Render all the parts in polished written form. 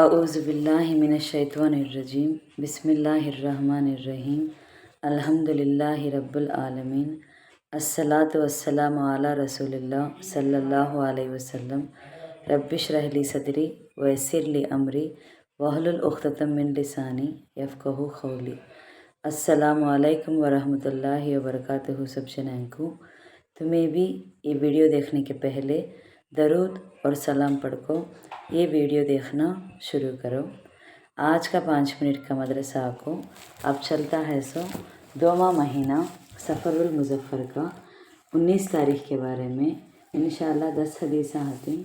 اعوذ باللہ من الشیطان الرجیم بسم اللہ الرحمن الرحیم الحمدللہ رب العالمین الصلاۃ والسلام علی رسول اللہ صلی اللہ علیہ وسلم رب اشرح لی صدری ویسر لی امری واحلل عقدۃ من لسانی یفقہوا قولی۔ السلام علیکم ورحمۃ اللہ وبرکاتہ۔ سب جنوں کو تمہیں بھی یہ ویڈیو دیکھنے کے پہلے درود اور سلام پڑھ کو یہ ویڈیو دیکھنا شروع کرو۔ آج کا 5 منٹ کا مدرسہ کو اب چلتا ہے 2واں مہینہ سفر المظفر کا 19 تاریخ کے بارے میں انشاءاللہ 10 حدیث آتی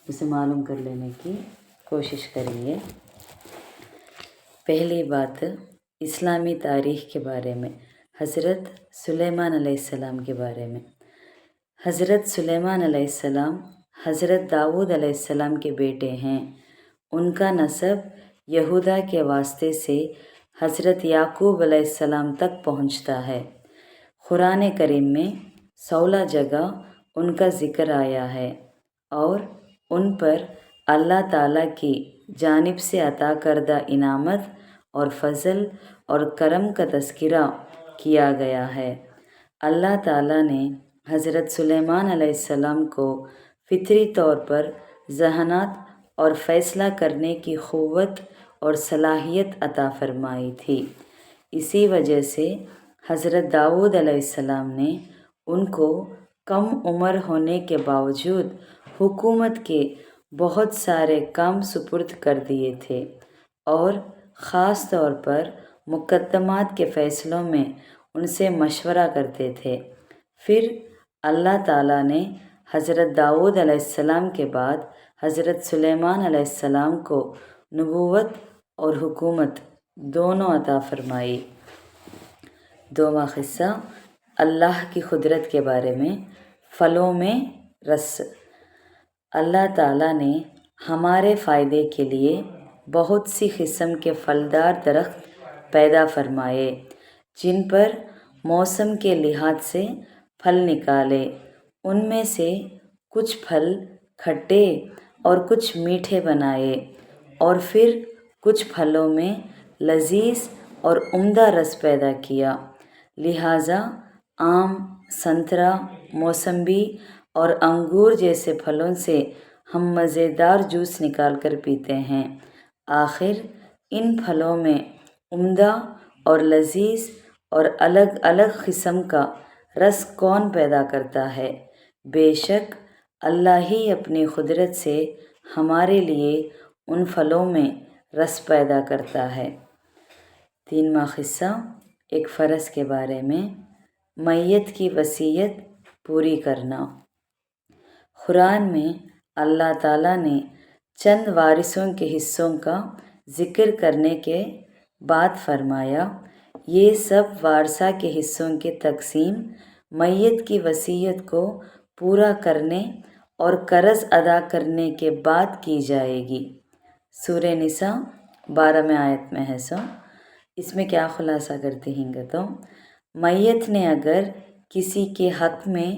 اسے معلوم کر لینے کی کوشش کریں گے۔ پہلی بات اسلامی تاریخ کے بارے میں، حضرت سلیمان علیہ السلام کے بارے میں۔ حضرت سلیمان علیہ السلام حضرت داؤد علیہ السلام کے بیٹے ہیں۔ ان کا نسب یہودا کے واسطے سے حضرت یعقوب علیہ السلام تک پہنچتا ہے۔ قرآن کریم میں 16 جگہ ان کا ذکر آیا ہے اور ان پر اللہ تعالیٰ کی جانب سے عطا کردہ انعامت اور فضل اور کرم کا تذکرہ کیا گیا ہے۔ اللہ تعالیٰ نے حضرت سلیمان علیہ السلام کو فطری طور پر ذہانت اور فیصلہ کرنے کی قوت اور صلاحیت عطا فرمائی تھی۔ اسی وجہ سے حضرت داؤد علیہ السلام نے ان کو کم عمر ہونے کے باوجود حکومت کے بہت سارے کام سپرد کر دیے تھے اور خاص طور پر مقدمات کے فیصلوں میں ان سے مشورہ کرتے تھے۔ پھر اللہ تعالیٰ نے حضرت داؤد علیہ السلام کے بعد حضرت سلیمان علیہ السلام کو نبوت اور حکومت دونوں عطا فرمائی۔ 2واں قصہ اللہ کی قدرت کے بارے میں، پھلوں میں رس۔ اللہ تعالیٰ نے ہمارے فائدے کے لیے بہت سی قسم کے پھلدار درخت پیدا فرمائے جن پر موسم کے لحاظ سے پھل نکالے۔ ان میں سے کچھ پھل کھٹے اور کچھ میٹھے بنائے اور پھر کچھ پھلوں میں لذیذ اور عمدہ رس پیدا کیا۔ لہٰذا آم، سنترا، موسمبی اور انگور جیسے پھلوں سے ہم مزیدار جوس نکال کر پیتے ہیں۔ آخر ان پھلوں میں عمدہ اور لذیذ اور الگ الگ قسم کا رس کون پیدا کرتا ہے؟ بے شک اللہ ہی اپنی قدرت سے ہمارے لیے ان پھلوں میں رس پیدا کرتا ہے۔ 3واں قصہ ایک فرض کے بارے میں، میت کی وصیت پوری کرنا۔ قرآن میں اللہ تعالیٰ نے چند وارثوں کے حصوں کا ذکر کرنے کے بعد فرمایا، یہ سب وارثہ کے حصوں کی تقسیم میت کی وصیت کو پورا کرنے اور قرض ادا کرنے کے بعد کی جائے گی۔ سورہ نساء 12 آیت میں ہے۔ اس میں کیا خلاصہ کرتے ہیں گے تو میت نے اگر کسی کے حق میں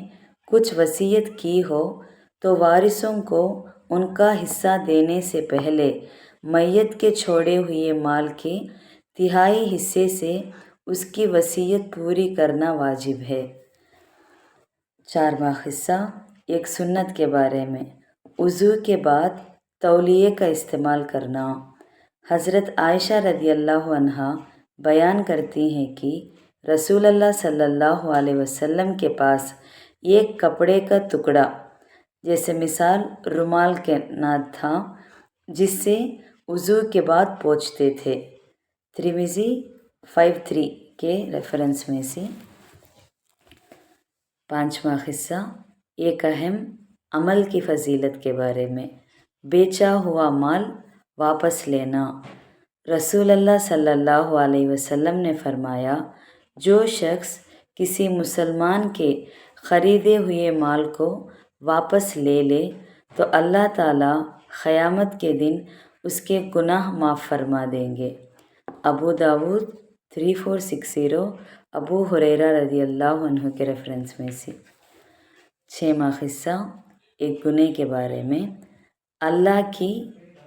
کچھ وصیت کی ہو تو وارثوں کو ان کا حصہ دینے سے پہلے میت کے چھوڑے ہوئے مال کے 1/3 حصے سے اس کی وصیت پوری کرنا واجب ہے۔ 4واں قصہ ایک سنت کے بارے میں، وضو کے بعد تولیے کا استعمال کرنا۔ حضرت عائشہ رضی اللہ عنہا بیان کرتی ہیں کہ رسول اللہ صلی اللہ علیہ وسلم کے پاس ایک کپڑے کا ٹکڑا جیسے مثال رومال کے ناد تھا جس سے وضو کے بعد پوچھتے تھے۔ ترمذی 53 کے ریفرنس میں سے۔ 5واں قصہ ایک اہم عمل کی فضیلت کے بارے میں، بیچا ہوا مال واپس لینا۔ رسول اللہ صلی اللہ علیہ وسلم نے فرمایا، جو شخص کسی مسلمان کے خریدے ہوئے مال کو واپس لے لے تو اللہ تعالیٰ قیامت کے دن اس کے گناہ معاف فرما دیں گے۔ ابو داؤد 3460، ابو ہریرہ رضی اللہ عنہ کے ریفرنس میں سے۔ 6واں قصہ ایک گناہ کے بارے میں، اللہ کی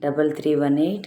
3318